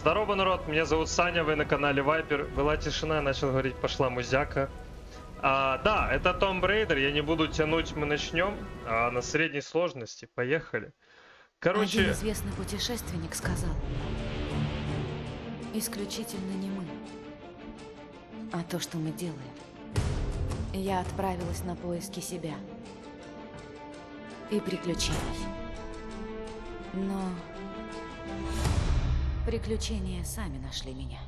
Здорово, народ, меня зовут Саня, вы на канале Вайпер. Была тишина, я начал говорить, пошла музяка. Да, это Tomb Raider, я не буду тянуть, мы начнем. На средней сложности, поехали. Короче... Один известный путешественник сказал: исключительно не мы, а то, что мы делаем. Я отправилась на поиски себя и приключений. Но приключения сами нашли меня.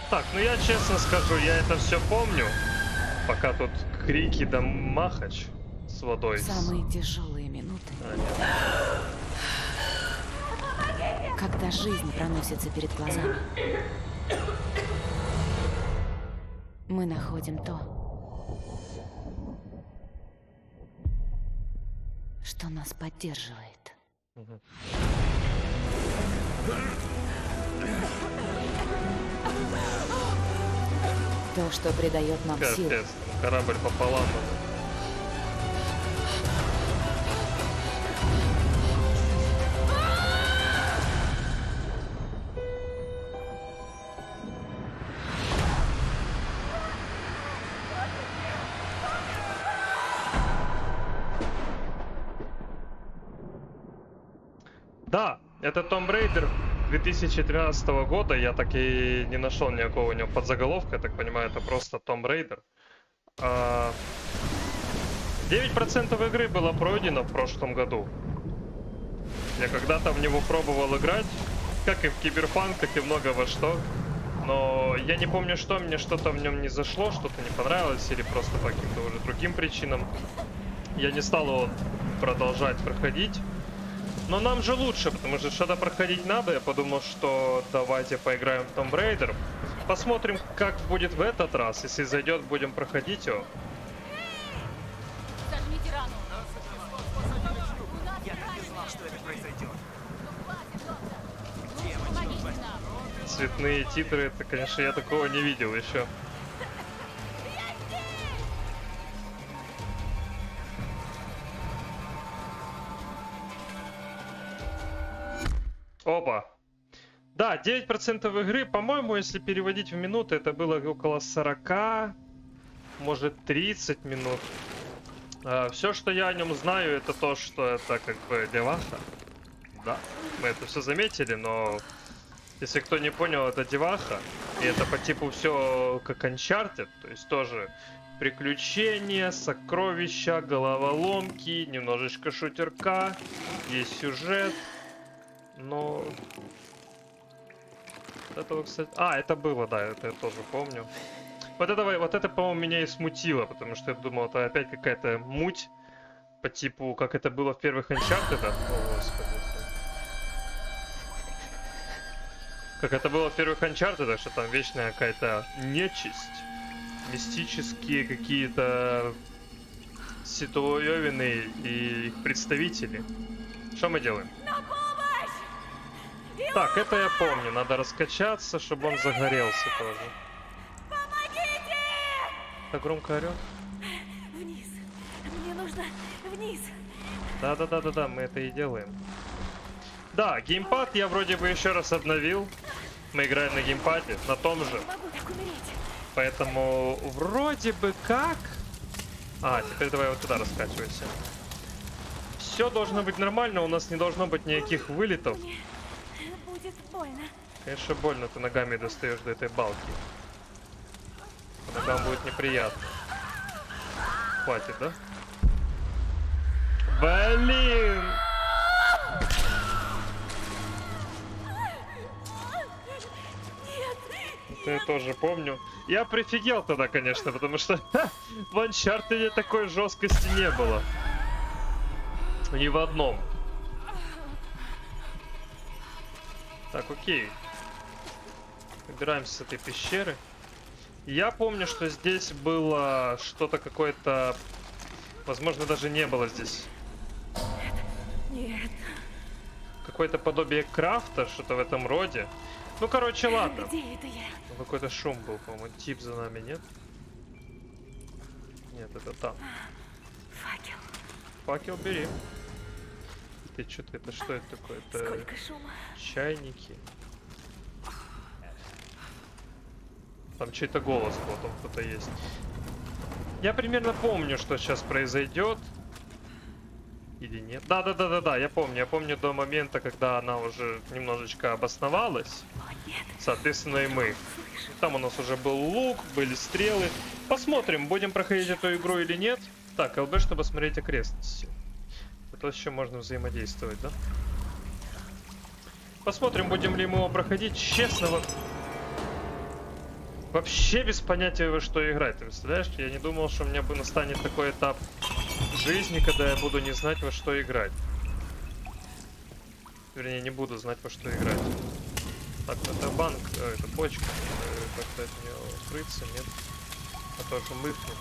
Так, ну я честно скажу, я это все помню. Пока тут крики да махач с водой. Самые тяжелые минуты, когда жизнь проносится перед глазами, мы находим то, что нас поддерживает. То, что придает нам силу. Капец, корабль пополам. Да, это Tomb Raider 2013 года, я так и не нашел никакого у него подзаголовка, я так понимаю, это просто Tomb Raider. 9% игры было пройдено в прошлом году. Я когда-то в него пробовал играть, как и в Киберпанк, так и много во что. Но я не помню, что мне что-то в нем не зашло, что-то не понравилось, или просто по каким-то уже другим причинам. Я не стал его продолжать проходить. Но нам же лучше, потому что что-то проходить надо. Я подумал, что давайте поиграем в Tomb Raider. Посмотрим, как будет в этот раз. Если зайдет, будем проходить его. Цветные титры, это, конечно, я такого не видел еще. Опа. Да, 9% игры, по-моему, если переводить в минуты, это было около 40, может 30 минут. Все, что я о нем знаю, это то, что это как бы деваха. Да, мы это все заметили, но если кто не понял, это деваха. И это по типу все как Uncharted, то есть тоже приключения, сокровища, головоломки, немножечко шутерка, есть сюжет. Но... этого, кстати... это было, да, это я тоже помню. Вот это, по-моему, меня и смутило, потому что я думал, это опять какая-то муть по типу, как это было в первых Uncharted. О, господи. Как это было в первых Uncharted, что там вечная какая-то нечисть, мистические какие-то ситуевины и их представители. Что мы делаем? Так, это я помню. Надо раскачаться, чтобы он загорелся тоже. Помогите! Так громко орёт. Вниз. Мне нужно вниз. Да, мы это и делаем. Да, геймпад я вроде бы еще раз обновил. Мы играем на геймпаде, на том же. Могу так умереть. Поэтому вроде бы как... теперь давай вот туда раскачивайся. Все должно быть нормально, у нас не должно быть никаких вылетов. Мне будет больно. Конечно, больно, ты ногами достаешь до этой балки. По ногам будет неприятно. Хватит, да? Блин! Это я тоже помню. Я прифигел тогда, конечно, потому что в Uncharted такой жесткости не было. Ни в одном. Так, окей. Убираемся с этой пещеры. Я помню, что здесь было что-то какое-то... Возможно, даже не было здесь. Нет. Какое-то подобие крафта, что-то в этом роде. Ну, короче, ладно. Где это я? Ну, какой-то шум был, по-моему. Тип за нами, нет? Нет, это там. Факел. Факел бери. Ты что-то, это что это такое? Это Сколько шума. чайники. Там чей-то голос, вот он кто-то есть. Я примерно помню, что сейчас произойдет. Или нет? Да, я помню до момента, когда она уже немножечко обосновалась. О, нет. Соответственно, и мы. Слышу. Там у нас уже был лук, были стрелы. Посмотрим, будем проходить эту игру или нет. Так, ЛБ, чтобы смотреть окрестности. Это еще можно взаимодействовать, да? Посмотрим, будем ли мы его проходить. Честно, вот... Вообще без понятия, во что играть. Ты представляешь? Я не думал, что у меня бы настанет такой этап жизни, когда я буду не знать, во что играть. Вернее, не буду знать, во что играть. Так, это банк, это почка. Как-то от нее укрыться, нет? А то же мыхнет.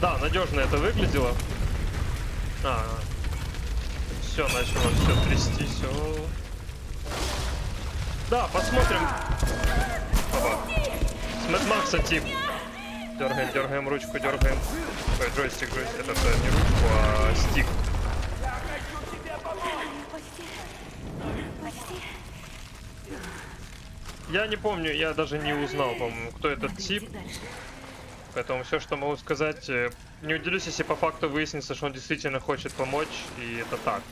Да, надежно это выглядело. Все, начало все трястись. Все. Да, посмотрим. Опа. С Мэд Макса тип. Дергаем ручку, дергаем. Ой, джойстик. Это не ручку, а стик. Почти. Я не помню, я даже не узнал, по-моему, кто этот тип. Дальше. Поэтому все, что могу сказать, не удивлюсь, если по факту выяснится, что он действительно хочет помочь, и это так.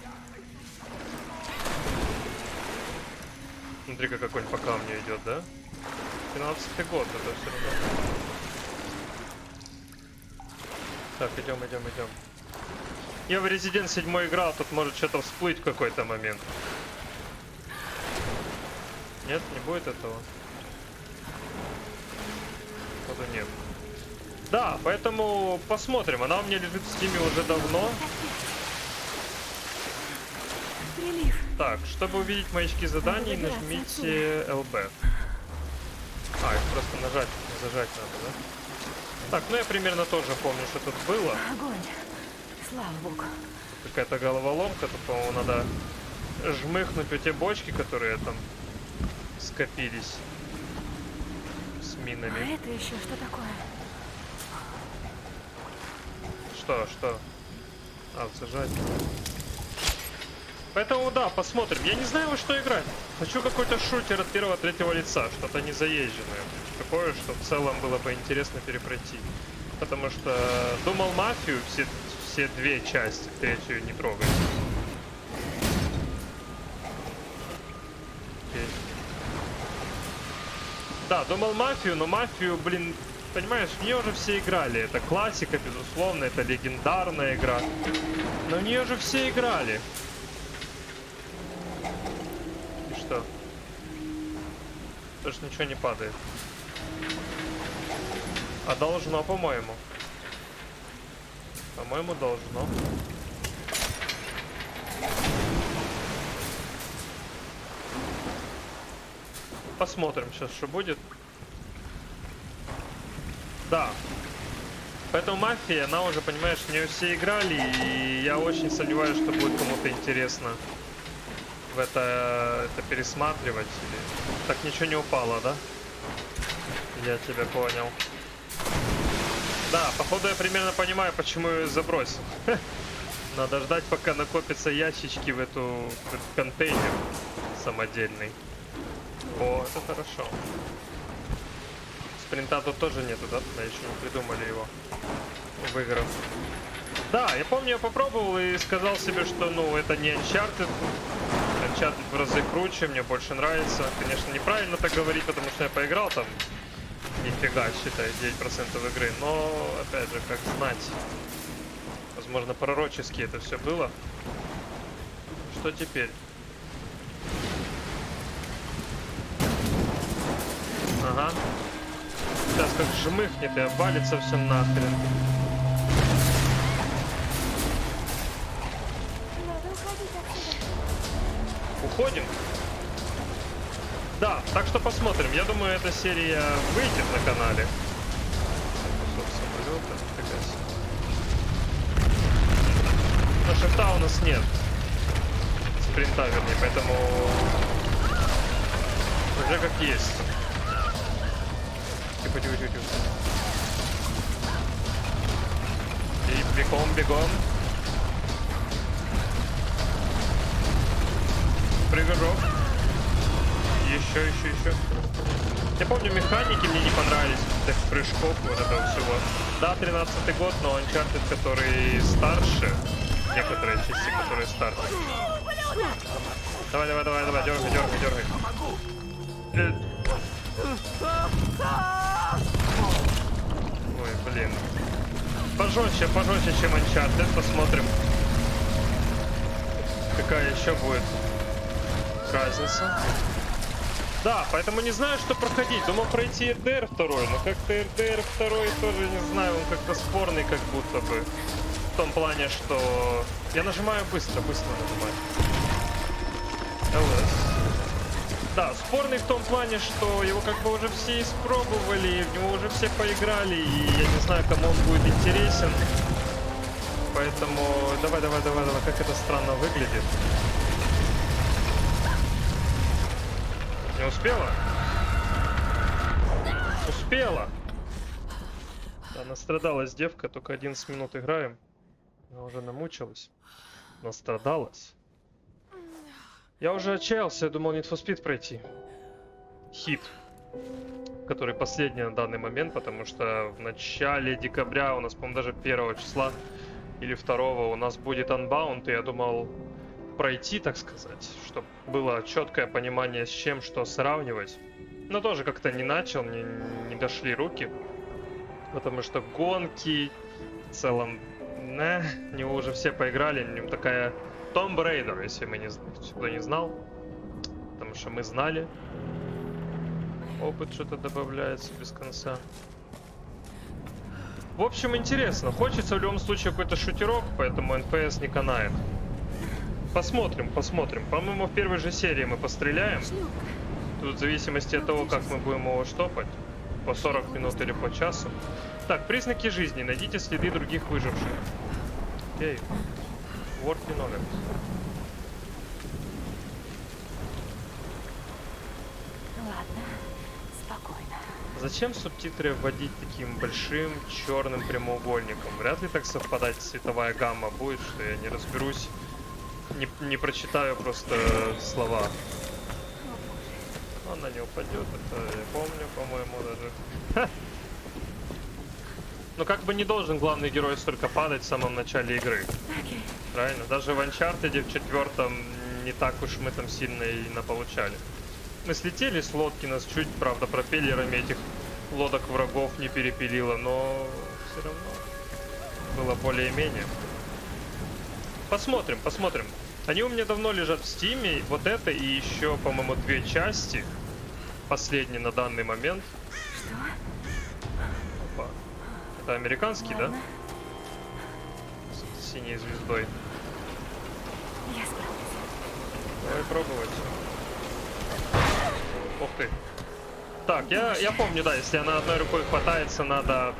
Смотри-ка, какой он по камню идет, да? 15-й год, это все равно. Так, идем. Я в Resident 7 играл, тут может что-то всплыть в какой-то момент. Нет, не будет этого? Походу нет. Да, поэтому посмотрим. Она у меня лежит в стиме уже давно. Прилив. Так, чтобы увидеть маячки заданий, нажмите LB. Их просто нажать, не зажать надо, да? Так, ну я примерно тоже помню, что тут было. Огонь. Слава богу. Какая-то головоломка, тут, по-моему, надо жмыхнуть у те бочки, которые там скопились с А минами. это еще что такое? Что? Зажать. Поэтому да, посмотрим. Я не знаю, во что играть. Хочу какой-то шутер от первого-третьего лица, что-то незаезженное. Такое, что в целом было бы интересно перепройти. Потому что думал мафию, все две части, третью не трогать. Окей. Да, думал мафию, но мафию, блин, понимаешь, в нее уже все играли. Это классика, безусловно, это легендарная игра. Но в нее же все играли. И что? Тоже ничего не падает. А должно, по-моему. По-моему, должно. Посмотрим сейчас, что будет. Да. Поэтому мафия, она уже, понимаешь, в нее все играли, и я очень сомневаюсь, что будет кому-то интересно в это пересматривать. Или... Так ничего не упало, да? Я тебя понял. Да, походу я примерно понимаю, почему я ее забросил. Надо ждать, пока накопятся ящички в этот контейнер самодельный. О, это хорошо. Спринта тут тоже нету, да? Мы еще не придумали его в играх. Да, я помню, я попробовал и сказал себе, что, ну, это не Uncharted. Uncharted в разы круче, мне больше нравится. Конечно, неправильно так говорить, потому что я поиграл там, нифига, считай, 9% игры. Но, опять же, как знать. Возможно, пророчески это все было. Что теперь? Ага. Сейчас как жмыхнет и обвалится все нахрен. Надо уходить отсюда. Уходим? Да, так что посмотрим. Я думаю, эта серия выйдет на канале. Кусок самолета, нифига себе. Потому шифта у нас нет. Спринта, вернее, поэтому уже как есть. Тихо, тихо, тихо, тихо. И бегом, бегом. Прыжок. Еще, еще, еще. Я помню, механики мне не понравились, тех прыжков, вот этого всего. Да, 13-й год, но Uncharted, который старше, некоторые части, которые старше. Давай, давай, давай, давай, дергай, дергай, дергай. Ой, блин. Пожестче, пожестче, чем Uncharted, посмотрим, какая еще будет разница. Да, поэтому не знаю, что проходить. Думал пройти РДР 2, но как-то РДР 2 тоже, не знаю, он как-то спорный как будто бы. В том плане, что я нажимаю быстро, быстро нажимаю. LS. Да, спорный в том плане, что его как бы уже все испробовали, в него уже все поиграли, и я не знаю, кому он будет интересен. Поэтому давай, давай, давай, давай, как это странно выглядит. Не успела? Успела! Да, настрадалась девка, только 11 минут играем. Она уже намучилась. Настрадалась. Я уже отчаялся, я думал Need for Speed пройти. Хит. Который последний на данный момент, потому что в начале декабря, у нас, по-моему, даже 1 числа или 2 у нас будет Unbound, и я думал пройти, так сказать, чтобы было четкое понимание, с чем что сравнивать. Но тоже как-то не начал, не дошли руки. Потому что гонки в целом, не уже все поиграли. Такая Tomb Raider, если мы кто не знал. Потому что мы знали. Опыт что-то добавляется без конца. В общем, интересно. Хочется в любом случае какой-то шутерок, поэтому NPS не канает. Посмотрим, посмотрим. По-моему, в первой же серии мы постреляем. Тут в зависимости от того, как мы будем его штопать. По 40 минут или по часу. Так, признаки жизни. Найдите следы других выживших. Окей. Ворд немного. Ладно, спокойно. Зачем субтитры вводить таким большим черным прямоугольником? Вряд ли так совпадать цветовая гамма будет, что я не разберусь. Не прочитаю просто слова. Она не упадет, это я помню, по-моему, даже. Но как бы не должен главный герой столько падать в самом начале игры. Окей. Правильно? Даже в Uncharted в 4 не так уж мы там сильно и наполучали. Мы слетели с лодки, нас чуть, правда, пропеллерами этих лодок врагов не перепилило, но все равно было более-менее. Посмотрим, посмотрим. Они у меня давно лежат в стиме. Вот это и еще, по-моему, 2 части. Последний на данный момент. Что? Опа. Это американский, Ладно. да? С синей звездой. Я справлюсь. Давай пробовать. Ух ты. Так, я помню, да, если она одной рукой хватается, надо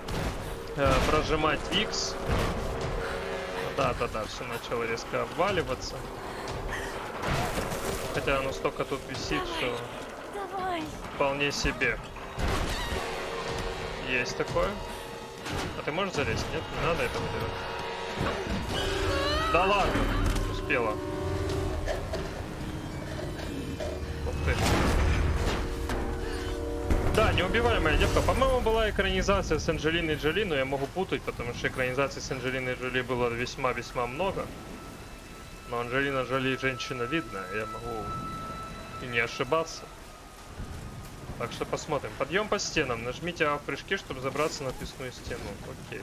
прожимать X. Да-да-да, все начало резко обваливаться. Хотя оно столько тут висит, что Давай. вполне себе. Есть такое. А ты можешь залезть? Нет, не надо этого делать. Да ладно, успела. Ух ты. Да, неубиваемая девка. По-моему, была экранизация с Анджелиной Джоли, но я могу путать, потому что экранизаций с Анджелиной Джоли было весьма-весьма много. Но Анджелина Джоли женщина видная, я могу и не ошибаться. Так что посмотрим. Подъем по стенам. Нажмите А в прыжке, чтобы забраться на отвесную стену. Окей.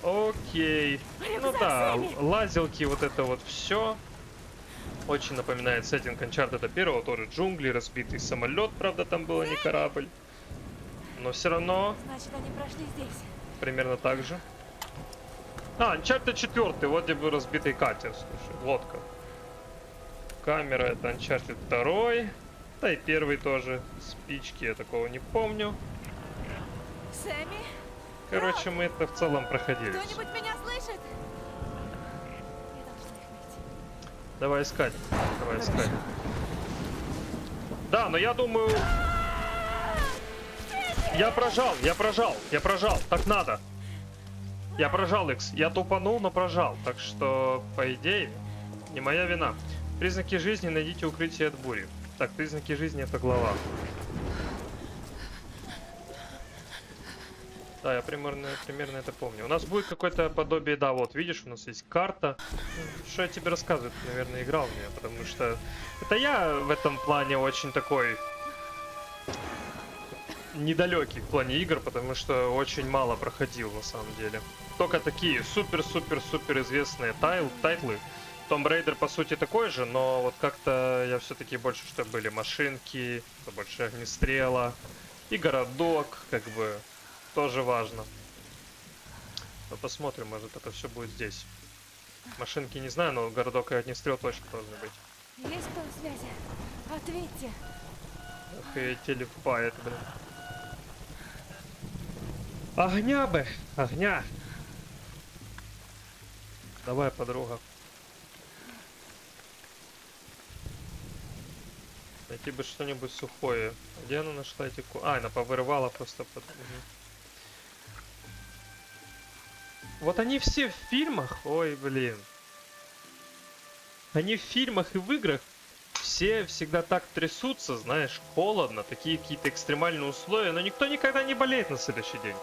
Окей. Ну да, лазилки, вот это вот все. Очень напоминает сеттинг Uncharted 1, тоже джунгли, разбитый самолет, правда там было не корабль. Но все равно Значит, они прошли здесь. примерно так же. А, Uncharted 4, вот где был разбитый катер, слушай, лодка. Камера это Uncharted 2, да и первый тоже. Спички, я такого не помню. Сэмми? Короче, мы это в целом проходили. Кто-нибудь меня слышит? Давай искать. Давай искать. Да, но я думаю... Я прожал. Так надо. Я прожал, Икс. Я тупанул, но прожал. Так что, по идее, не моя вина. Признаки жизни, найдите укрытие от бури. Так, признаки жизни — это глава. Да, я примерно это помню. У нас будет какое-то подобие, да, вот, видишь, у нас есть карта. Что я тебе рассказываю? Ты, наверное, играл в нее, потому что... Это я в этом плане очень такой... недалекий в плане игр, потому что очень мало проходил, на самом деле. Только такие супер-супер-супер известные тайтлы. Tomb Raider, по сути, такой же, но вот как-то я все-таки больше, что были машинки, больше огнестрела. И городок, как бы... Тоже важно. Но посмотрим, может это все будет здесь. Машинки не знаю, но городок и огнестрел точно должны быть. Есть кто в связи? Ответьте. Ах, и телепает, блин. Огня бы! Огня! Давай, подруга. Найти бы что-нибудь сухое. Где она нашла эти она повырывала просто под... Вот они все в фильмах, ой, блин. Они в фильмах и в играх все всегда так трясутся, знаешь, холодно, такие какие-то экстремальные условия, но никто никогда не болеет на следующий день.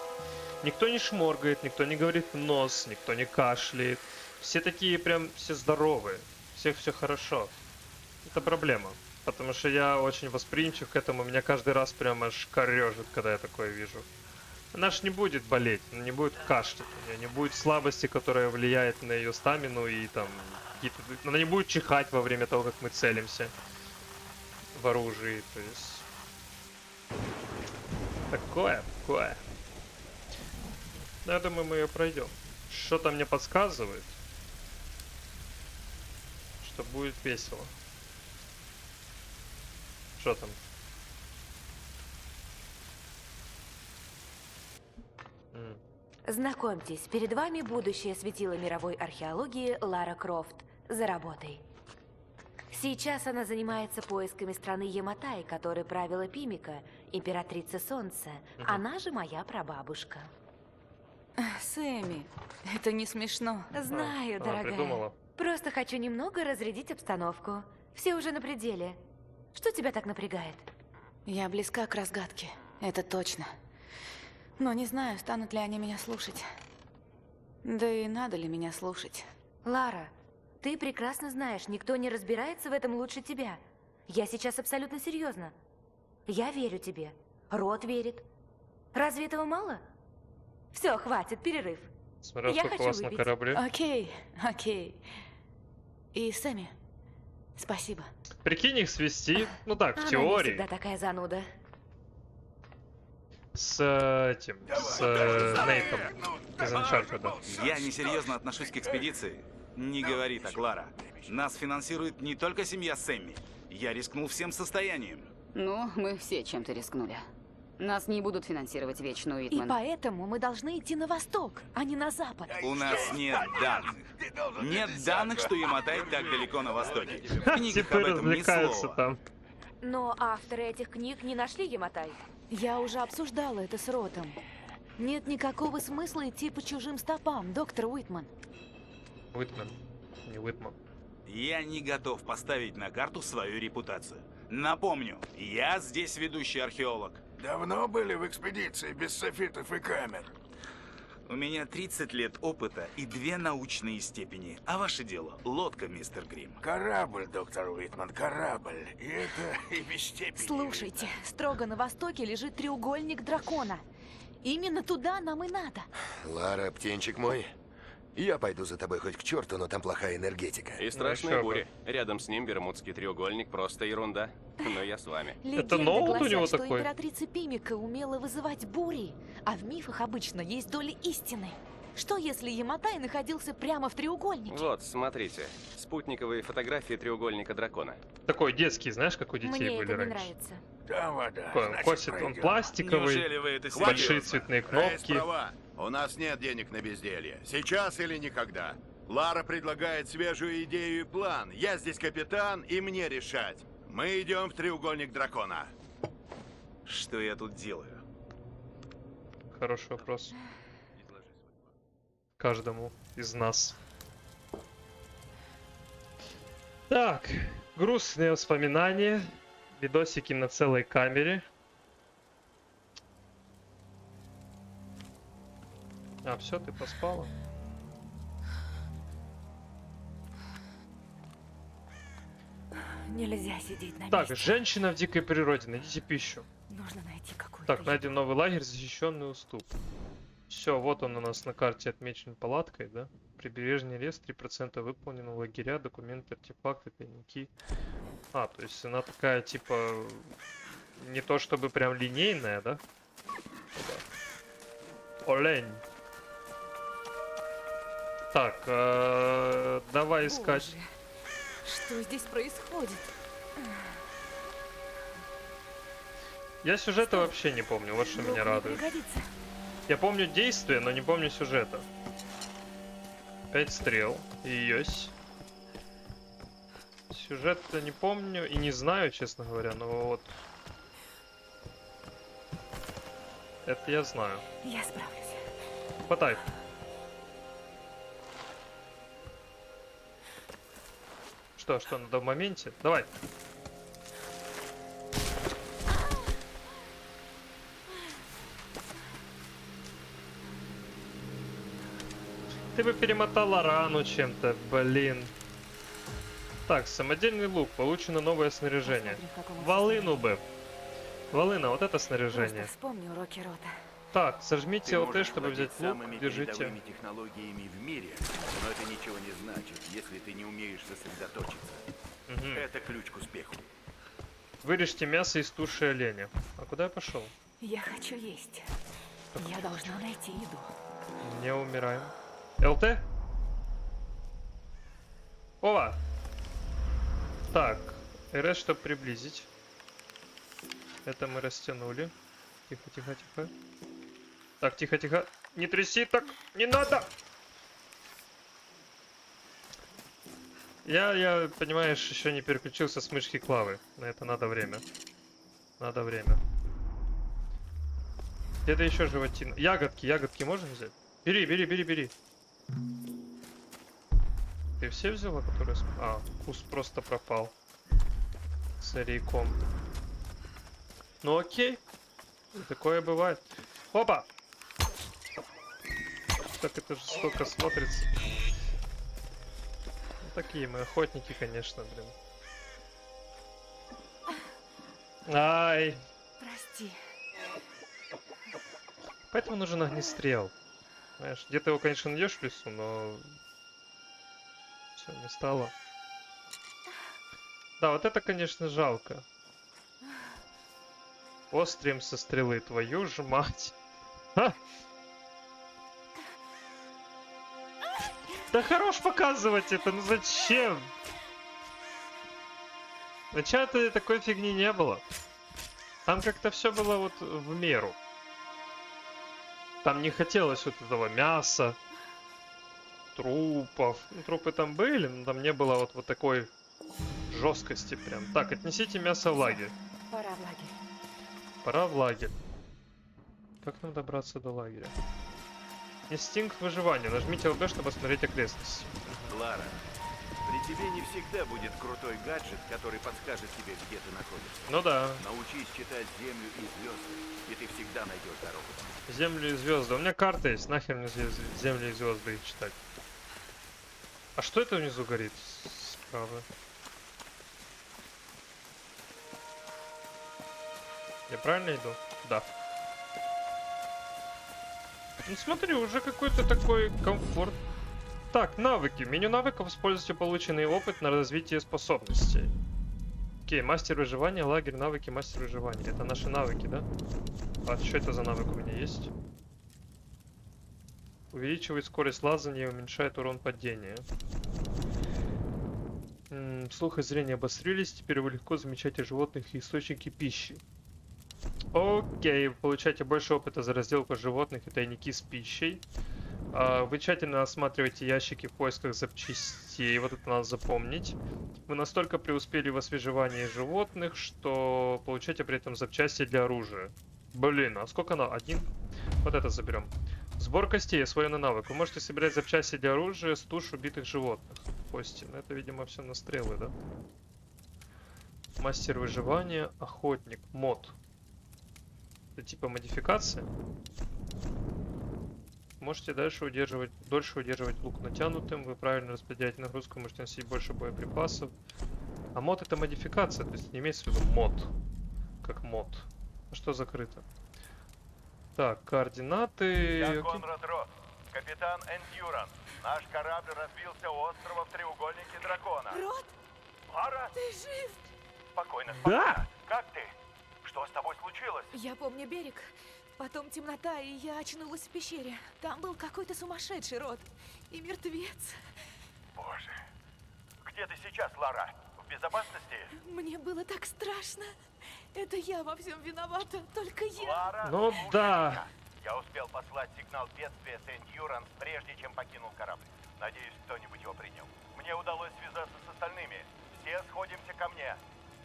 Никто не шморгает, никто не говорит в нос, никто не кашляет. Все такие прям, все здоровые, всех все хорошо. Это проблема, потому что я очень восприимчив к этому, меня каждый раз прям аж корежит, когда я такое вижу. Она ж не будет болеть, она не будет кашлять, у нее не будет слабости, которая влияет на ее стамину и там какие-то... Она не будет чихать во время того, как мы целимся в оружии, то есть... Такое. Но я думаю, мы ее пройдем. Что-то мне подсказывает, что будет весело. Что там? Знакомьтесь, перед вами будущее светило мировой археологии Лара Крофт. За работой. Сейчас она занимается поисками страны Яматай, которой правила Пимика, императрица Солнца. Она же моя прабабушка. Сэмми, это не смешно. Знаю, дорогая. Придумала. Просто хочу немного разрядить обстановку. Все уже на пределе. Что тебя так напрягает? Я близка к разгадке, это точно. Но не знаю, станут ли они меня слушать. Да и надо ли меня слушать. Лара, ты прекрасно знаешь, никто не разбирается в этом лучше тебя. Я сейчас абсолютно серьезно. Я верю тебе. Рот верит. Разве этого мало? Все, хватит, перерыв. Смотрел, Я сколько хочу вас на выпить. корабле. Окей. И Сэмми, спасибо. Прикинь их свести, ну так, в Она не теории, всегда такая зануда. с этим, с Нейтом из Uncharted. Я несерьезно отношусь к экспедиции. Не говори так, Лара. Нас финансирует не только семья Сэмми. Я рискнул всем состоянием. Ну, мы все чем-то рискнули. Нас не будут финансировать вечно, И Уитман. поэтому мы должны идти на восток, а не на запад. У нас нет данных. Нет данных, что Яматай так далеко на востоке. В книгах Типа об этом ни развлекаются слова. там. Но авторы этих книг не нашли Яматай. Я уже обсуждала это с Ротом. Нет никакого смысла идти по чужим стопам, доктор Уитман. Уитман, не Уитман. Я не готов поставить на карту свою репутацию. Напомню, я здесь ведущий археолог. Давно были в экспедиции без софитов и камер? У меня 30 лет опыта и 2 научные степени. А ваше дело — лодка, мистер Грим. Корабль, доктор Уитман, корабль. И это и без степени. Слушайте, строго на востоке лежит треугольник дракона. Именно туда нам и надо. Лара, птенчик мой, я пойду за тобой хоть к черту, но там плохая энергетика. И страшные еще бы. бури. Рядом с ним Бермудский треугольник, просто ерунда. Но я с вами. Легенды ноут у гласят, него что такой? императрица Пимика умела вызывать бури, а в мифах обычно есть доля истины. Что если Яматай находился прямо в треугольнике? Вот, смотрите. Спутниковые фотографии треугольника дракона. Такой детский, знаешь, как у детей Мне были это не раньше. нравится. Там вода. Такой он значит, косит, он пройдем. пластиковый, Неужели вы это большие серьезно? цветные Рейс кнопки. права. У нас нет денег на безделье. Сейчас или никогда. Лара предлагает свежую идею и план. Я здесь капитан, и мне решать. Мы идем в треугольник дракона. Что я тут делаю? Хороший вопрос. Каждому из нас. Так, грустные воспоминания. Видосики на целой камере. А, все, ты поспала? Нельзя сидеть на Так, месте. женщина в дикой природе, найдите пищу. Нужно найти какую-то Так, еду. найден новый лагерь, защищенный уступ. Все, вот он у нас на карте отмечен палаткой, да? Прибережный лес, 3% выполнено, лагеря, документы, артефакты, тайники. А, то есть она такая, типа, не то чтобы прям линейная, да? Олень. Так, давай искать. Боже, что здесь происходит? Я сюжета вообще не помню, вот что Вдруг меня мне радует. пригодится. Я помню действия, но не помню сюжета. 5 стрел. И ёсь. Сюжет-то не помню и не знаю, честно говоря, но вот. Это я знаю. Я справлюсь. Хватай. Что, надо в моменте? Давай. Ты бы перемотала рану чем-то, блин. Так, самодельный лук. Получено новое снаряжение. Посмотрим, в каком он Волыну бы. Волына, вот это состоянии. снаряжение. Просто вспомни уроки рота. Так, сожмите Ты ЛТ, можешь чтобы владеть взять лук. самыми Держите. передовыми технологиями в мире, но это ничего не значит, если ты не умеешь сосредоточиться. Мгм. Это ключ к успеху. Вырежьте мясо из туши оленя. А куда я пошел? Я хочу есть. Я должна найти еду. Не умираем. ЛТ? Ова! Так, РС, чтобы приблизить. Это мы растянули. Тихо, тихо, тихо. Так, тихо, тихо. Не тряси так, не надо! Я, понимаешь, еще не переключился с мышки клавы. На это надо время. Надо время. Где-то еще животина. Ягодки можем взять? Бери, бери, бери, бери. Ты все взяла, которые... А, куст просто пропал. Целиком. Ну окей. И такое бывает. Опа! Так это жестоко смотрится. Ну, такие мы охотники, конечно, блин. Ай! Прости. Поэтому нужен огнестрел. Знаешь, где-то его, конечно, найдешь в лесу, но... Все, не стало. Да, вот это, конечно, жалко. Острием со стрелы, твою же мать. Ха! Да хорош показывать это, ну зачем? Начало-то такой фигни не было. Там как-то все было вот в меру. Там не хотелось вот этого мяса, трупов. Ну, трупы там были, но там не было вот такой жесткости прям. Так, отнесите мясо в лагерь. Пора в лагерь. Пора в лагерь. Как нам добраться до лагеря? Инстинкт выживания. Нажмите ЛБ, чтобы осмотреть окрестности. Лара, при тебе не всегда будет крутой гаджет, который подскажет тебе, где ты находишься. Ну да, Научись читать землю и звезды, и ты всегда найдешь дорогу. землю и звезды. У меня карта есть, нахер мне землю и звезды их читать. А что это внизу горит? Справа. Я правильно иду? Да. Ну смотри, уже какой-то такой комфорт. Так, навыки. В меню навыков используйте полученный опыт на развитие способностей. Окей, мастер выживания, лагерь, навыки, мастер выживания. Это наши навыки, да? А что это за навык у меня есть? Увеличивает скорость лазания и уменьшает урон падения. Слух и зрение обострились, теперь вы легко замечаете животных и источники пищи. Окей, получайте больше опыта за разделку животных и тайники с пищей. Вы тщательно осматриваете ящики в поисках запчастей. Вот это надо запомнить. Вы настолько преуспели в освежевании животных, что получаете при этом запчасти для оружия. Блин, а сколько на один? Вот это заберем. Сбор костей, освоенный навык. Вы можете собирать запчасти для оружия с туш убитых животных. Кости. Ну, это, видимо, все на стрелы, да? Мастер выживания, охотник, мод. Это типа модификация. Можете дольше удерживать лук натянутым. Вы правильно распределяете нагрузку, можете носить больше боеприпасов. А мод это модификация, то есть не имеется в виду мод. Как мод. А что закрыто? Так, координаты. Я Окей. Конрад Росс, капитан Эндюранс. Наш корабль разбился у острова в треугольнике дракона. Рот, Лара, ты жив? спокойно, Да. спокойно. Как ты? Что с тобой случилось? Я помню берег, потом темнота, и я очнулась в пещере. Там был какой-то сумасшедший Рот и мертвец. Боже. Где ты сейчас, Лара? В безопасности? Мне было так страшно. Это я во всем виновата, только я. Лара, Ну слушай да. меня. Я успел послать сигнал бедствия с Эндюранс, прежде чем покинул корабль. Надеюсь, кто-нибудь его принял. Мне удалось связаться с остальными. Все сходимся ко мне.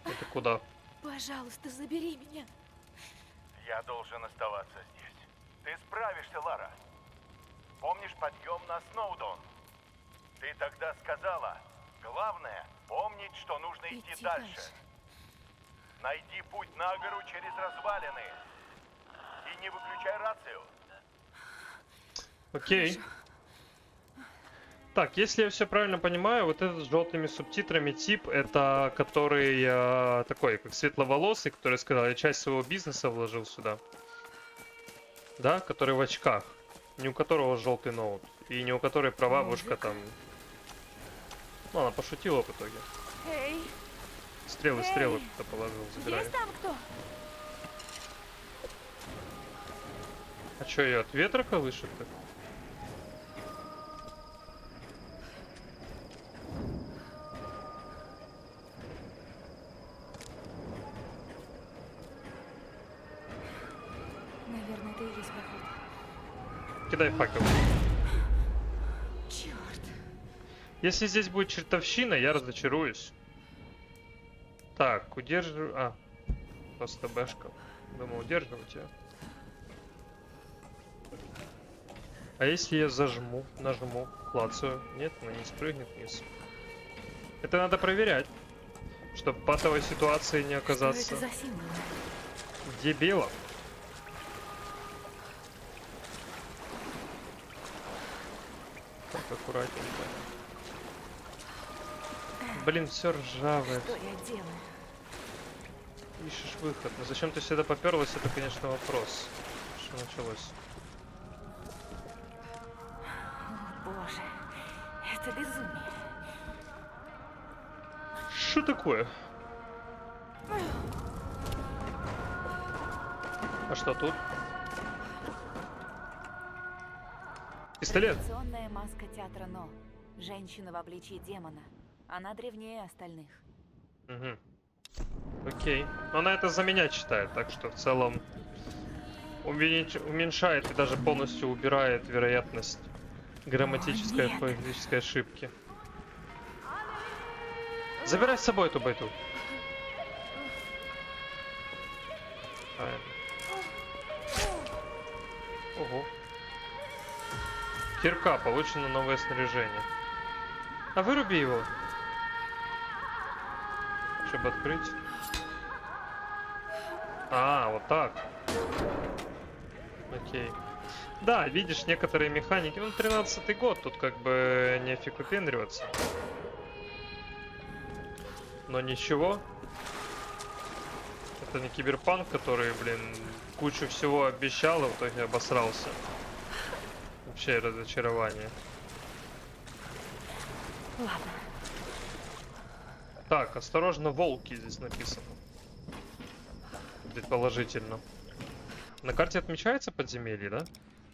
Это куда? Пожалуйста, забери меня. Я должен оставаться здесь. Ты справишься, Лара. Помнишь подъем на Сноудон? Ты тогда сказала, главное помнить, что нужно идти дальше. Найди путь на гору через развалины. И не выключай рацию. Окей. Так, если я все правильно понимаю, вот этот с желтыми субтитрами тип, это который такой, как светловолосый, который сказал, я часть своего бизнеса вложил сюда. Да, который в очках. Не у которого желтый ноут. И не у которой прабабушка там. Ну, она пошутила в итоге. Эй, Стрелы кто-то положил, забирай. есть там кто? А что, ее от ветра колышет-то? Наверное, это и есть проход. Кидай факел. Черт. Если здесь будет чертовщина, я разочаруюсь. Так, удерживаю... А, просто бэшка. Думаю, удерживать ее. А если я нажму, клацаю? Нет, она не спрыгнет вниз. Это надо проверять, чтобы в патовой ситуации не оказаться Что это за символы? дебилом. Так, аккуратненько. Блин, все ржавое. Что я делаю? Ищешь выход. Но зачем ты сюда поперлась, это, конечно, вопрос. Что началось? О, боже, это безумие. Что такое? А что тут? Пистолет. Традиционная маска театра Но. Женщина в обличии демона. Она древнее остальных. Угу. Окей. Но она это за меня читает, так что в целом уменьшает и даже полностью убирает вероятность грамматической и фонетической ошибки. Забирай с собой эту байту. Правильно. Ого. Кирка, получено новое снаряжение. А выруби его. Чтобы открыть. А, вот так. Окей. Да, видишь, некоторые механики. Ну, 13-й год, тут как бы нефиг выпендриваться. Но ничего. Это не киберпанк, который, блин, кучу всего обещал, а в итоге обосрался. Вообще разочарование. Ладно. Так, осторожно, волки здесь написано. Предположительно. На карте отмечается подземелье, да?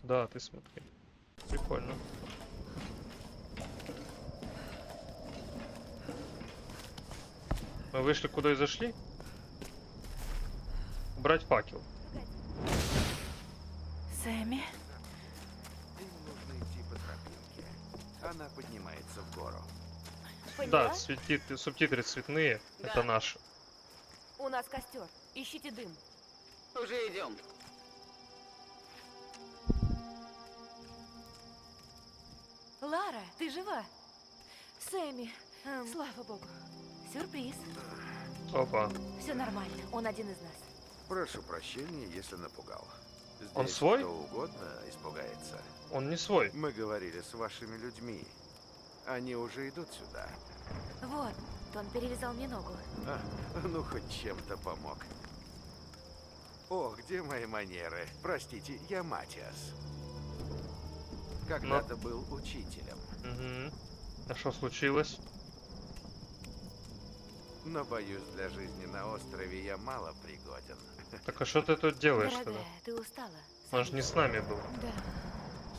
Да, ты смотри. Прикольно. Мы вышли, куда и зашли? Брать факел. Сэмми? Им нужно идти поднимается в гору. Да, субтитры цветные. Да. Это наши. У нас костер. Ищите дым. Уже идем. Лара, ты жива? Сэмми, слава богу. Сюрприз. Опа. Все нормально, он один из нас. Прошу прощения, если напугал. Здесь Он свой? кто угодно испугается. Он не свой. Мы говорили с вашими людьми. Они уже идут сюда. Вот, он перевязал мне ногу. Ну, хоть чем-то помог. О, где мои манеры? Простите, я Матиас. Когда-то был учителем. Угу. А что случилось? Но, боюсь, для жизни на острове я мало пригоден. Так а что ты тут делаешь тогда? Дорогая, ты устала? Он же не с нами был. Да.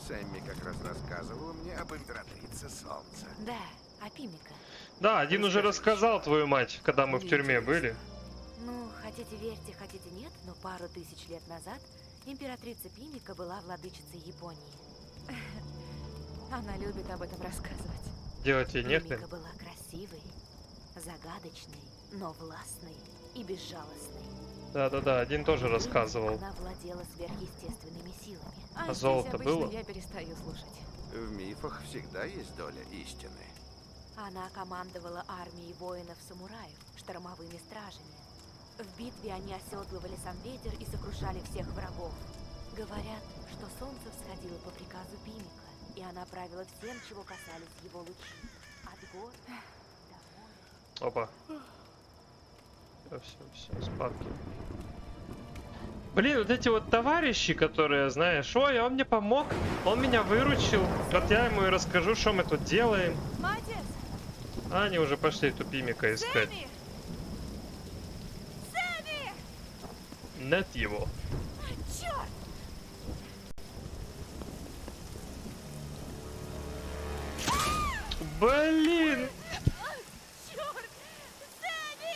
Сэмми как раз рассказывала мне об императрице Солнца. Да, а Пимика? Да, один уже рассказал, твою мать, когда мы в тюрьме были. Ну, хотите верьте, хотите нет, но пару тысяч лет назад императрица Пимика была владычицей Японии. Она любит об этом рассказывать. Делать ей Пимика нехрен. была красивой, загадочной, но властной и безжалостной. Да-да-да, один тоже рассказывал. Она владела сверхъестественными силами. А А здесь золото обычно было? я перестаю слушать. В мифах всегда есть доля истины. Она командовала армией воинов-самураев, штормовыми стражами. В битве они оседлывали сам ветер и сокрушали всех врагов. Говорят, что солнце всходило по приказу Пимика, и она правила всем, чего касались его лучи. От гор до моря. Опа. Все, спадки. Блин, вот эти вот товарищи, которые, знаешь, ой, он мне помог, он меня выручил. Вот я ему и расскажу, что мы тут делаем. Матиас! А они уже пошли Пимика искать. Сэмми! Сэмми! Нет его. Черт! Блин! Черт! Сэмми!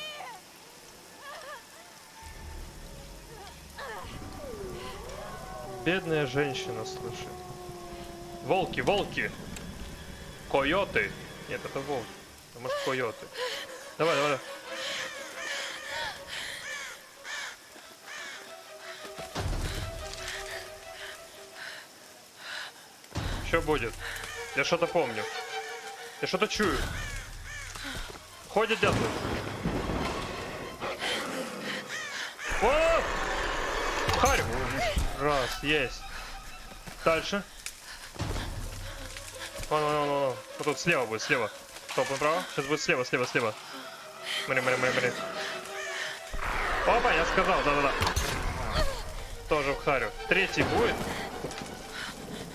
Бедная женщина, слушай. Волки, волки! Койоты! Нет, это волки. Это может койоты. Давай, давай. Что будет? Я что-то помню. Я что-то чую. Ходят дятлы. О! Харь! Раз, есть. Дальше. Вон. Вот тут слева будет, слева. Стоп, направо. Сейчас будет слева. Смотри. Опа, я сказал, да. Тоже в харю. Третий будет.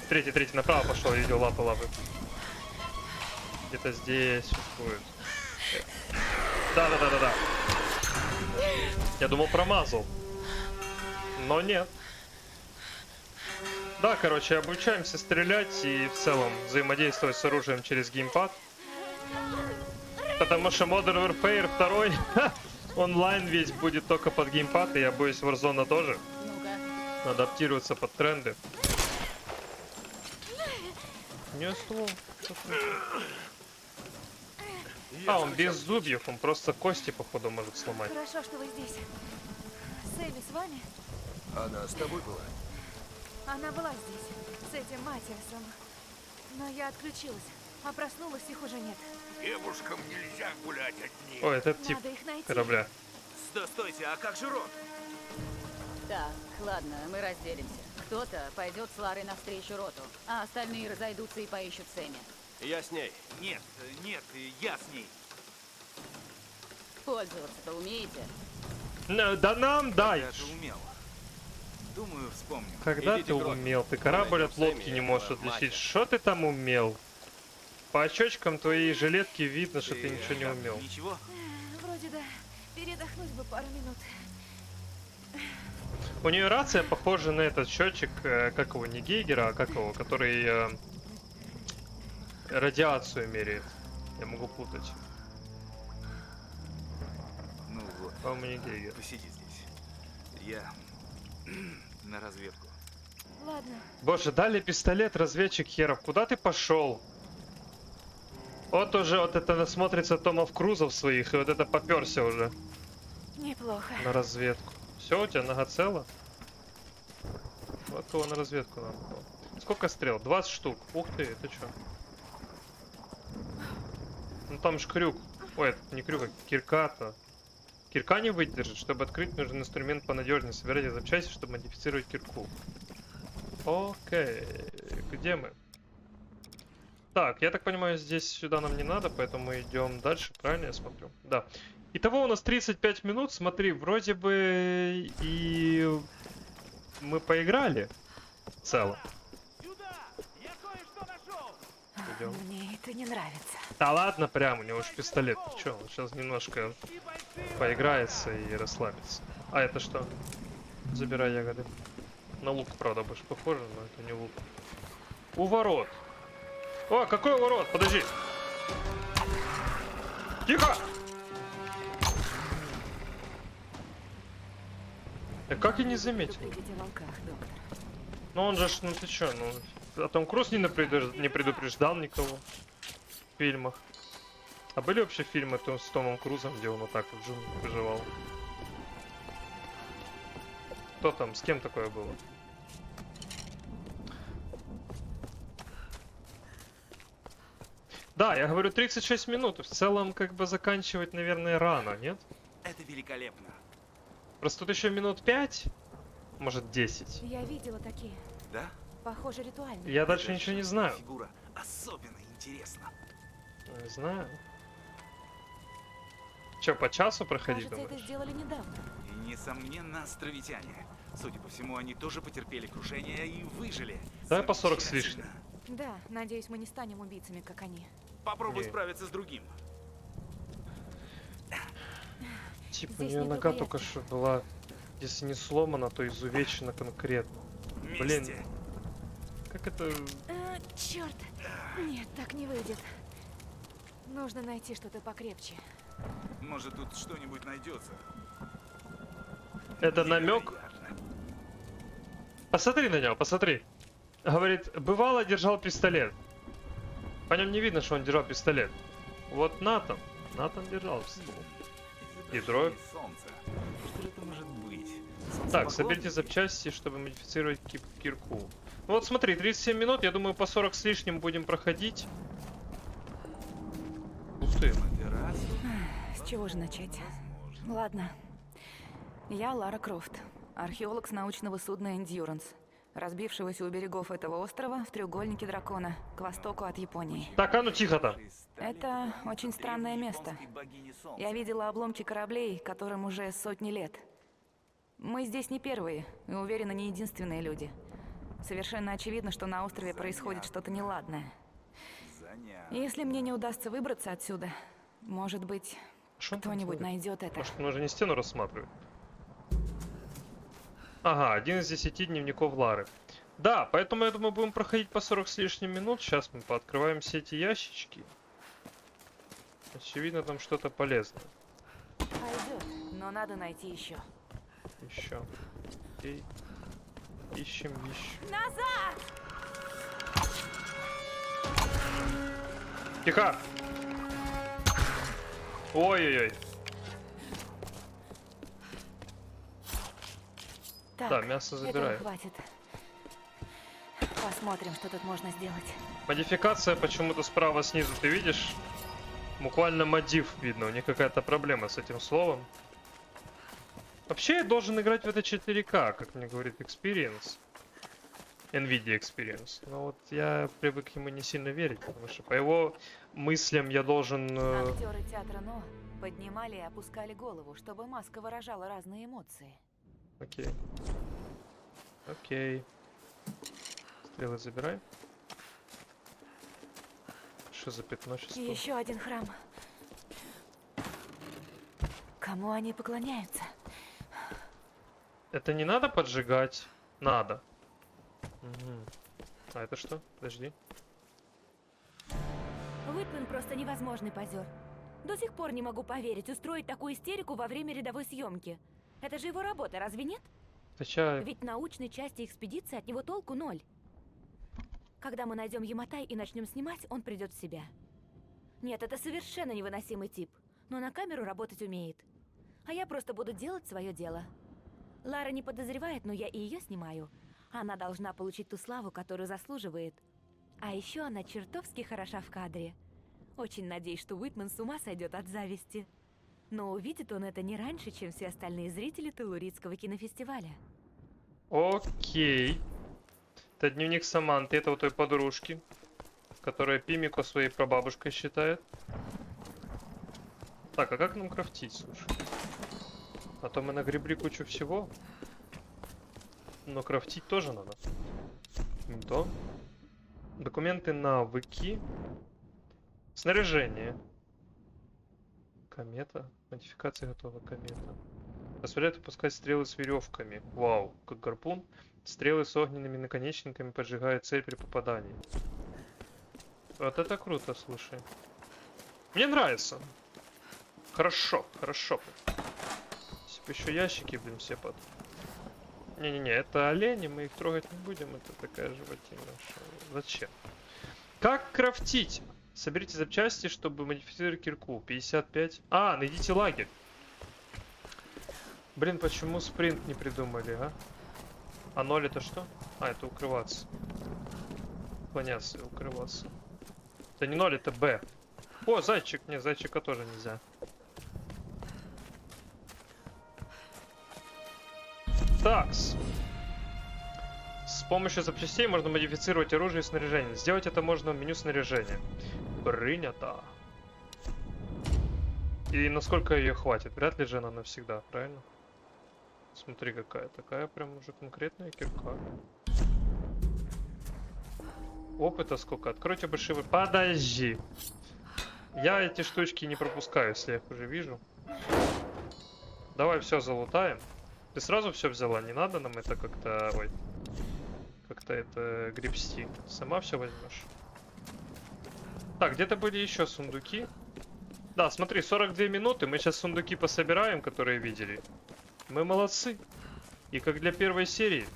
Третий направо пошел, видел, лапы. Где-то здесь будет. Да. Я думал, промазал. Но нет. Да, короче, обучаемся стрелять и в целом взаимодействовать с оружием через геймпад. Потому что Modern Warfare 2 онлайн весь будет только под геймпад, и я боюсь, Warzone тоже. Ну-ка. Надо адаптироваться под тренды. Не ствол. А, он без зубьев, он просто кости, походу, может сломать. Хорошо, что вы здесь. Сэмми с вами? Она с тобой была? Она была здесь, с этим Матиасом. Но я отключилась, а проснулась, их уже нет. Девушкам нельзя гулять одни. Ой, этот тип Надо их найти. корабля. Стойте, а как же Рот? Так, ладно, мы разделимся. Кто-то пойдет с Ларой навстречу Роту, а остальные разойдутся и поищут Сэмми. Я с ней. Нет, я с ней. Пользоваться-то умеете? Да нам дай! Я-то умел. Думаю, вспомню. Когда Идите ты к Роту. умел? Ты корабль от Найдем лодки Сэмми, не можешь этого отличить. мастера. Что ты там умел? По очочкам твоей жилетки видно, что ты ничего не умел. Ничего? Вроде да. Передохнуть бы пару минут. У нее рация похожа на этот счетчик, как его, не Гейгера, а как его, который радиацию меряет. Я могу путать. Ну вот, По-моему, не Гейгер. посиди здесь. Я на разведку. Ладно, Боже, дали пистолет, разведчик херов. Куда ты пошел? Вот уже вот это насмотрится Томов Крузов своих, и вот это попёрся уже Неплохо. на разведку. Все, у тебя нога цела? Вот кого на разведку надо было. Сколько стрел? 20 штук. Ух ты, это что? Ну там же крюк. Ой, это не крюк, а кирка-то. Кирка не выдержит. Чтобы открыть, нужен инструмент понадежнее. Собирайте запчасти, чтобы модифицировать кирку. Окей. Где мы? Так, я так понимаю, здесь сюда нам не надо, поэтому мы идем дальше, правильно я смотрю? Да. Итого у нас 35 минут. Смотри, вроде бы и мы поиграли в целом. Идем. Мне это не нравится. Да ладно, прям у него же пистолет. Ты чё, он сейчас немножко поиграется и расслабится. А это что? Забирай ягоды. На лук, правда, больше похоже, но это не лук. У ворот. О, какой ворот? Подожди. Тихо! Как я не заметил? Предупредите о волках, доктор. Ну он же, ну ты чё, ну... А Том Круз не предупреждал никого в фильмах. А были вообще фильмы с Томом Крузом, где он вот так вот выживал? Кто там, с кем такое было? Да, я говорю 36 минут. В целом, как бы заканчивать, наверное, рано, нет? Это великолепно. Просто тут еще минут 5, может 10. Я видела такие. Да? Похоже, ритуальные. Я дальше ничего не знаю. Фигура особенно интересна. Не знаю. Че, по часу проходить, Кажется, это думаешь? сделали недавно. И, несомненно, островитяне. Судя по всему, они тоже потерпели крушение и выжили. Давай по 40 с лишним. Замечательно. Да, надеюсь, мы не станем убийцами, как они. Попробуй Не. справиться с другим. Типа, у Здесь нее нет нога рукоятки. только что была, если не сломана, то изувечена конкретно. Блин. Вместе. Как это... Черт! Нет, так не выйдет. Нужно найти что-то покрепче. Может, тут что-нибудь найдется. Это намек? Невероятно. Посмотри на него, посмотри. Говорит, бывало держал пистолет. По нем не видно, что он держал пистолет. Вот Натан. Натан держал пистолет. Ядро. Изображение солнца. Что же это может быть? Солнце Так, могло соберите быть? запчасти, чтобы модифицировать кирку. Ну вот смотри, 37 минут, я думаю, по 40 с лишним будем проходить. Ух ты. Террасу? С чего же начать? Ладно. Я Лара Крофт, археолог с научного судна «Эндьюранс», разбившегося у берегов этого острова в треугольнике дракона, к востоку от Японии. Так, а ну тихо там. Это очень странное место. Я видела обломки кораблей, которым уже сотни лет. Мы здесь не первые, и уверена, не единственные люди. Совершенно очевидно, что на острове происходит что-то неладное. Занятно. Если мне не удастся выбраться отсюда, может быть, Что он там кто-нибудь смотрит? найдет это. Может, нужно не стену рассматривать? Ага, 1 из 10 дневников Лары. Да, поэтому, я думаю, будем проходить по 40 с лишним минут. Сейчас мы пооткрываем все эти ящички. Очевидно, там что-то полезное. Пойдет, но надо найти еще. Еще. Окей. Ищем. Назад! Тихо! Ой-ой-ой. Так, Да, мясо забираю. этого хватит. Посмотрим, что тут можно сделать. Модификация почему-то справа снизу, ты видишь? Буквально модиф видно, у них какая-то проблема с этим словом. Вообще я должен играть в это 4К, как мне говорит Experience. Nvidia Experience. Но вот я привык ему не сильно верить, потому что по его мыслям я должен... Актеры театра «Но» поднимали и опускали голову, чтобы маска выражала разные эмоции. Окей. Окей. Стрелы забирай. Что за пятно сейчас? И еще один храм. Кому они поклоняются? Это не надо поджигать? Надо. Мгм. А это что? Подожди. Уитмен просто невозможный позер. До сих пор не могу поверить, устроить такую истерику во время рядовой съемки. Это же его работа, разве нет? Ты чё? Ведь в научной части экспедиции от него толку ноль. Когда мы найдем Яматай и начнем снимать, он придет в себя. Нет, это совершенно невыносимый тип. Но на камеру работать умеет. А я просто буду делать свое дело. Лара не подозревает, но я и ее снимаю. Она должна получить ту славу, которую заслуживает. А еще она чертовски хороша в кадре. Очень надеюсь, что Уитман с ума сойдет от зависти. Но увидит он это не раньше, чем все остальные зрители Теллуридского кинофестиваля. Окей. Это дневник Саманты, это у той подружки, которая Пимико своей прабабушкой считает. Так, а как нам крафтить, слушай? А то мы нагребли кучу всего. Но крафтить тоже надо. Не то. Документы, навыки. Снаряжение. Комета. Модификация готова, комета. Позволяет выпускать стрелы с веревками. Вау, как гарпун. Стрелы с огненными наконечниками поджигают цель при попадании. Вот это круто, слушай. Мне нравится. Хорошо, хорошо. Если бы еще ящики, блин, все под... Не-не-не, это олени, мы их трогать не будем. Это такая животина. Зачем? Как крафтить? Соберите запчасти, чтобы модифицировать кирку. 55. А, найдите лагерь. Блин, почему спринт не придумали, а? А 0 это что? А, это укрываться. Уклоняться и укрываться. Это не 0, это Б. О, зайчик. Не, зайчика тоже нельзя. Такс. С помощью запчастей можно модифицировать оружие и снаряжение. Сделать это можно в меню снаряжения. Принято. И насколько ее хватит? Вряд ли же она навсегда, правильно? Смотри, какая. Такая прям уже конкретная кирка. Опыта сколько? Откройте большие... Подожди. Я эти штучки не пропускаю, если я их уже вижу. Давай все залутаем. Ты сразу все взяла? Не надо нам это как-то... Ой. Как-то это гребсти. Сама все возьмешь. Так, где-то были еще сундуки. Да, смотри, 42 минуты. Мы сейчас сундуки пособираем, которые видели. Мы молодцы. И как для первой серии.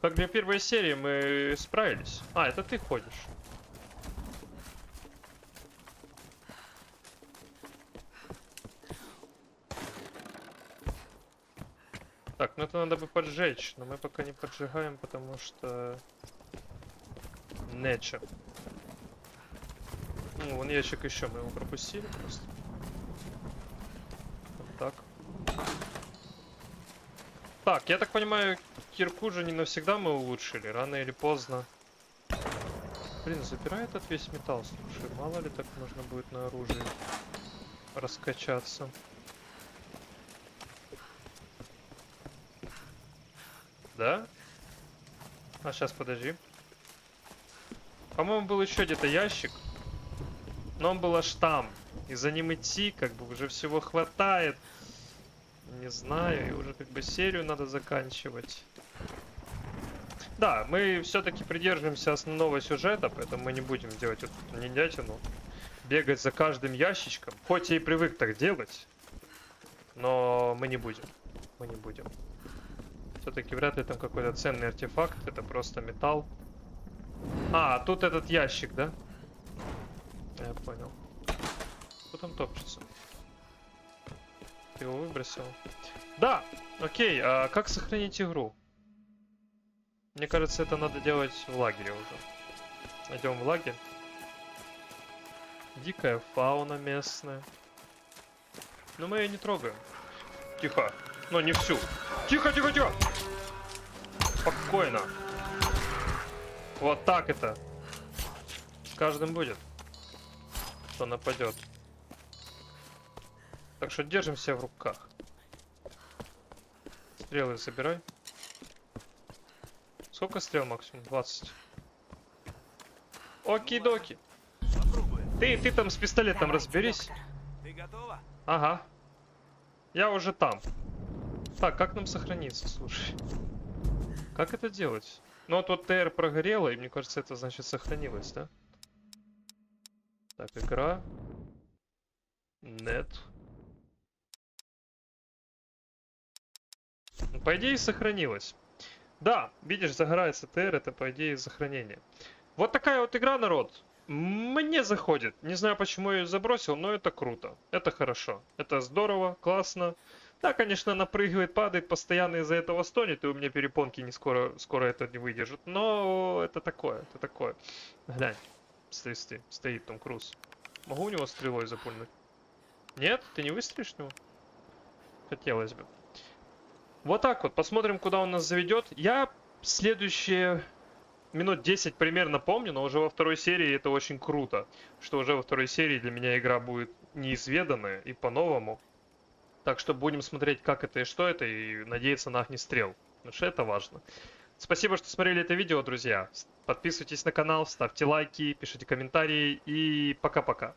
Как для первой серии мы справились. А, это ты ходишь. Так, ну это надо бы поджечь, но мы пока не поджигаем, потому что... Нече. Ну, вон ящик еще, мы его пропустили просто. Вот так. Так, я так понимаю, кирку же не навсегда мы улучшили, рано или поздно. Блин, забирает этот весь металл, слушай, мало ли так нужно будет на оружие раскачаться. Да? А сейчас подожди. По-моему, был еще где-то ящик. Но он был аж там. И за ним идти, как бы уже всего хватает. Не знаю, и уже как бы серию надо заканчивать. Да, мы все-таки придерживаемся основного сюжета, поэтому мы не будем делать вот ниндятину. Бегать за каждым ящичком. Хоть я и привык так делать. Но мы не будем. Мы не будем. Все-таки вряд ли там какой-то ценный артефакт. Это просто металл. А, тут этот ящик, да? Я понял. Кто там топчется? Ты его выбросил? Да! Окей, а как сохранить игру? Мне кажется, это надо делать в лагере уже. Идем в лагерь. Дикая фауна местная. Но мы ее не трогаем. Тихо. Но не всю. Тихо, тихо, тихо! Спокойно. Вот так это. С каждым будет. Кто нападет. Так что держим себя в руках. Стрелы забирай. Сколько стрел максимум? 20. Оки-доки. Ты там с пистолетом Давайте, разберись. доктор. Ты готова? Ага. Я уже там. Так, как нам сохраниться, слушай? Как это делать? Ну вот ТР прогорело, и мне кажется, это значит сохранилось, да? Так, игра. Нет. Ну, по идее, сохранилось. Да, видишь, загорается ТР, это по идее сохранение. Вот такая вот игра, народ. Мне заходит. Не знаю, почему я ее забросил, но это круто. Это хорошо. Это здорово, классно. Да, конечно, она прыгает, падает, постоянно из-за этого стонет, и у меня перепонки не скоро это не выдержат. Но это такое, это такое. Глянь, стоит Том Круз. Могу у него стрелой запульнуть? Нет? Ты не выстрелишь в него? Хотелось бы. Вот так вот, посмотрим, куда он нас заведет. Я следующие минут 10 примерно помню, но уже во второй серии это очень круто. Что уже во второй серии для меня игра будет неизведанная и по-новому. Так что будем смотреть, как это и что это, и надеяться на огнестрел. Потому что это важно. Спасибо, что смотрели это видео, друзья. Подписывайтесь на канал, ставьте лайки, пишите комментарии и пока-пока.